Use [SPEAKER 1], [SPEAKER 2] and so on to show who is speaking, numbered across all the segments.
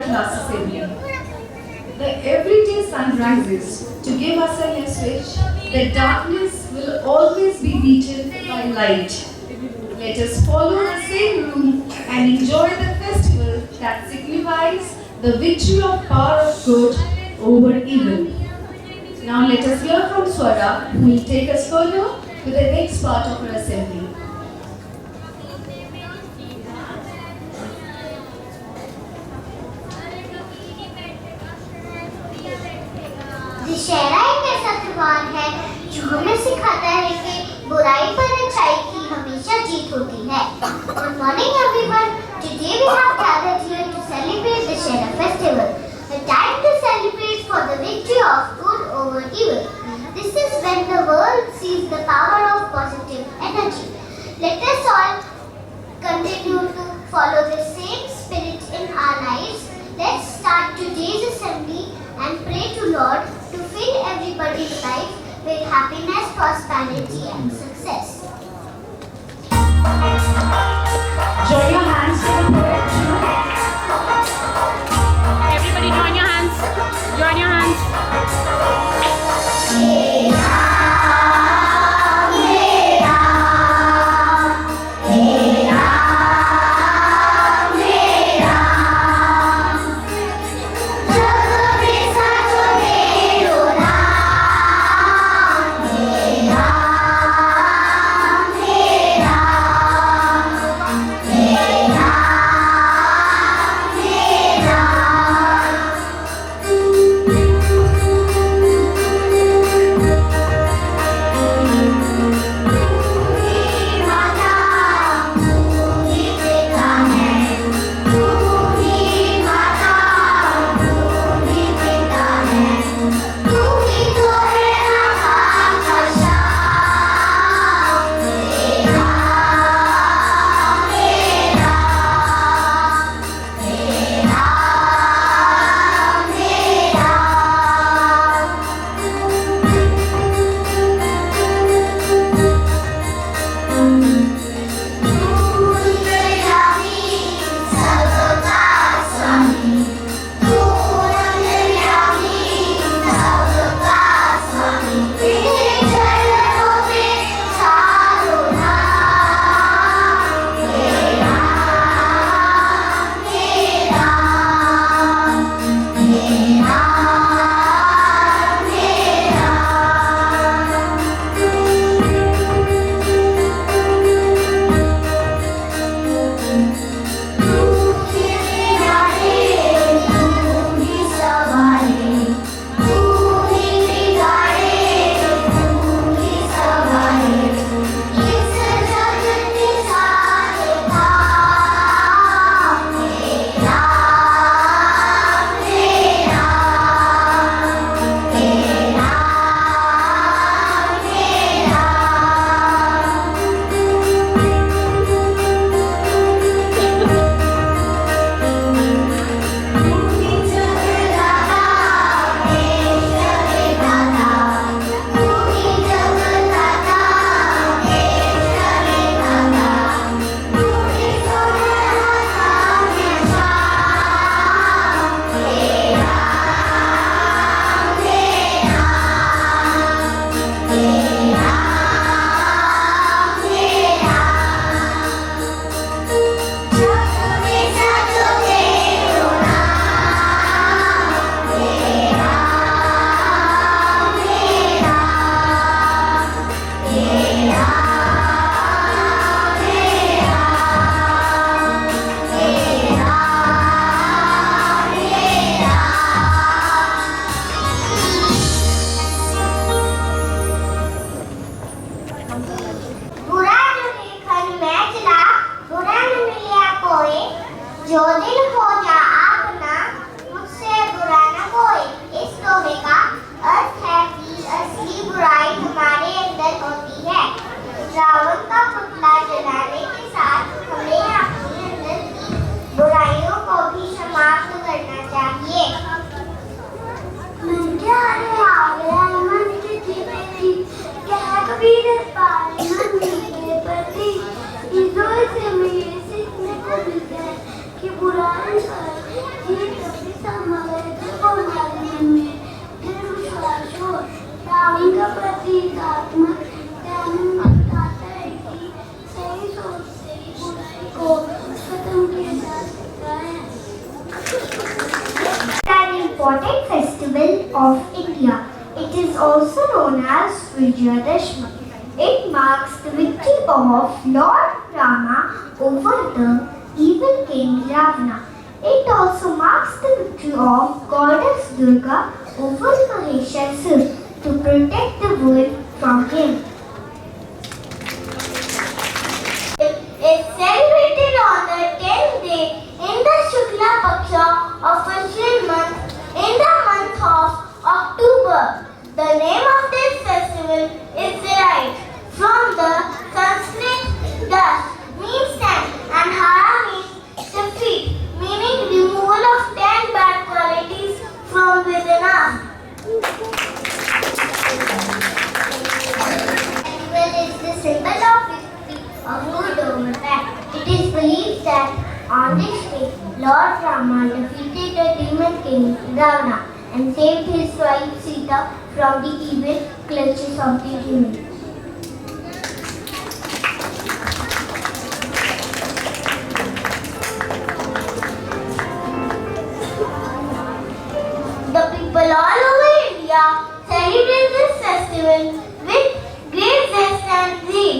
[SPEAKER 1] class assembly. The everyday sun rises to give us a message that darkness will always be beaten by light. Let us follow the same rule and enjoy the festival that signifies the victory of power of good over evil. Now let us hear from Swara, who will take us further to the next part of our assembly.
[SPEAKER 2] Dussehra एक ऐसा त्योहार है जो हमें सिखाता है कि बुराई पर अच्छाई की हमेशा जीत होती है. Good morning everyone. Today we have gathered here to celebrate the Dashera festival, a time to celebrate for the victory of good over evil. This is when the world sees the power of positive energy. Let us all continue to follow the same spirit in our lives. Let's start today's assembly and pray to Lord to fill everybody's life with happiness, prosperity and success.
[SPEAKER 1] Join your hands to the poet.
[SPEAKER 3] Everybody join your hands. Join your hands.
[SPEAKER 2] जो दिल हो जा अपना मुझसे बुरा न कोई. इस दोहे का अर्थ है कि असली बुराई हमारे अंदर होती है. रावण का पुतला जलाने के साथ हमें अपने अंदर की बुराइयों को भी समाप्त करना चाहिए. मन क्या रे आ गया मन की जीवेगी क्या कभी न पाए मन के प्रति इस दोहे से मुझे सीखने को मिलता है कि बुराई पर जीत important festival of India. It is also known as Vijaydakshmi. It marks the victory of Lord Rama over the evil king Ravana. It also marks the victory of goddess Durga over Mahishasur to protect the world from him. It is celebrated on the 10th day in the Shukla Paksha official month in the month of October. The name of this festival is derived from the Sanskrit das means 10 and hara means defeat, meaning removal of 10 bad qualities from within us. Festival is the symbol of victory of good over bad. It is believed that on this day, Lord Rama defeated the demon king Ravana and saved his wife Sita from the evil clutches of the demon. The people all over India celebrate this festival with great zest and zeal.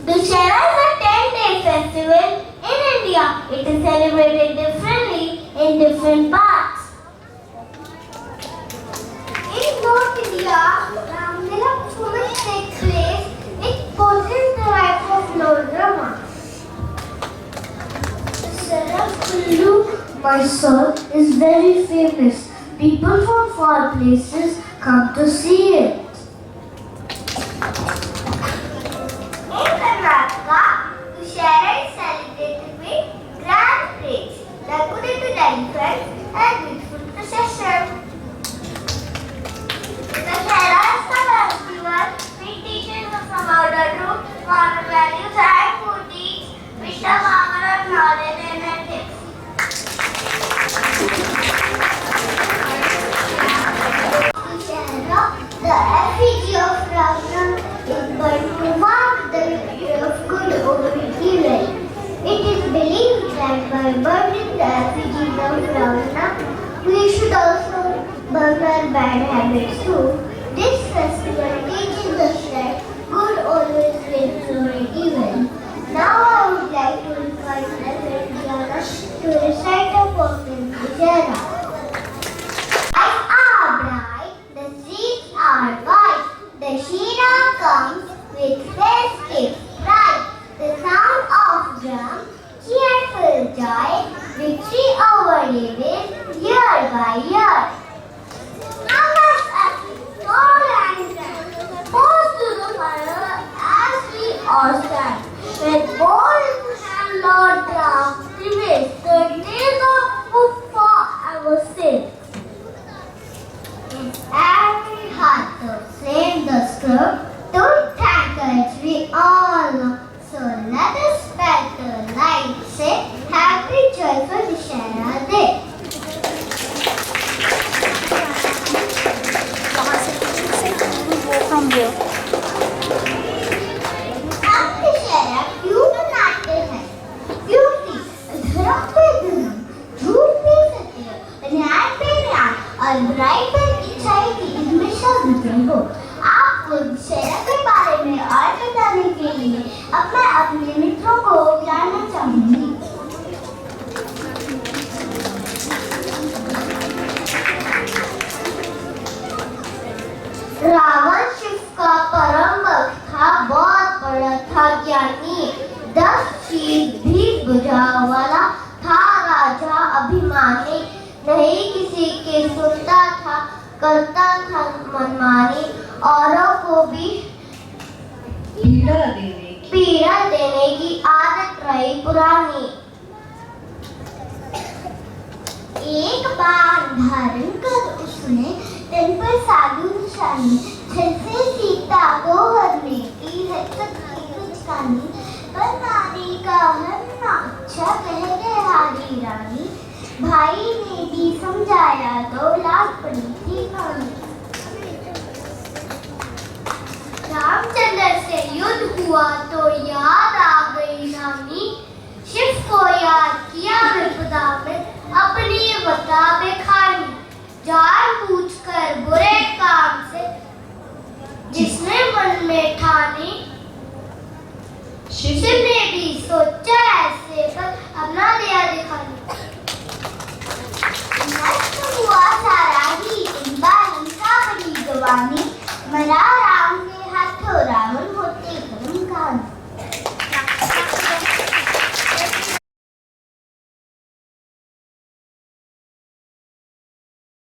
[SPEAKER 2] Dussehra is a 10-day festival in India. It is celebrated differently in different parts. In North India, Ramlila Puja takes place. It portrays the life of Lord Rama. Kullu, Mysore, is very famous. People from far places come to see it. In Karnataka, Dussehra is celebrated with grand parades, decorated elephants, and beautiful procession. Dussehra is the festival which teaches us about the truth, moral values, and good deeds, which the power of knowledge and ethics. Dussehra, the effigy of Ravana, is burnt to mark the victory of good over evil. It is believed that by burning the effigies of Ravana, we should also burn our bad habits too. This festival teaches us that good always wins over evil. Now I would like to invite my friend Diana to recite a poem in Vijaydakshmi. Lights are bright, the streets are white, the Shira comes with festive pride. The sound of drum, cheerful joy, victory over evil, year by year. Now let's act tall and grand, pose to the fire as we all stand. With bold and Lord Ram prevails, the days of Pufa ever since. In every heart the flame the stir, don't thank us, we all know. So let us spread the light, say happy joyful Dussehra Day.
[SPEAKER 3] From here.
[SPEAKER 2] अब दुशहरा क्यों मनाते हैं? क्योंकि धर्म पे धर्म, झूठ पे सत्य, अन्याय पे न्याय और बुराई पर अच्छाई की हमेशा विजय हो। आपको दुशहरा के बारे में और बताने के लिए अब मैं अपने मित्रों को बुलाना चाहूंगी। रावण शिव का परम भक्त था, बहुत बड़ा था ज्ञानी, 10 चीज भी बुझा वाला था राजा अभिमानी, नहीं किसी की सुनता था, करता था मनमानी, औरों को भी पीड़ा देने की आदत रही पुरानी। एक बार धारण कर उसने तन पर साधु निशानी, जैसे सीता को हरने की है शक्ति कुछ कहानी, पर नारी का हरना अच्छा कह हारी रानी, भाई ने भी समझाया तो लाग पड़ी थी कहानी। रामचंद्र से युद्ध हुआ तो याद आ गई रानी, शिव को याद किया विपदा में, अपनी किताबें खानी, जानबूझकर बुरे काम से जिसने मन में ठानी। शिव ने भी सोचा ऐसे पर अपना दिया दिखाने। नष्ट हुआ सारा ही, इन बार उनका बड़ी जवानी, मरा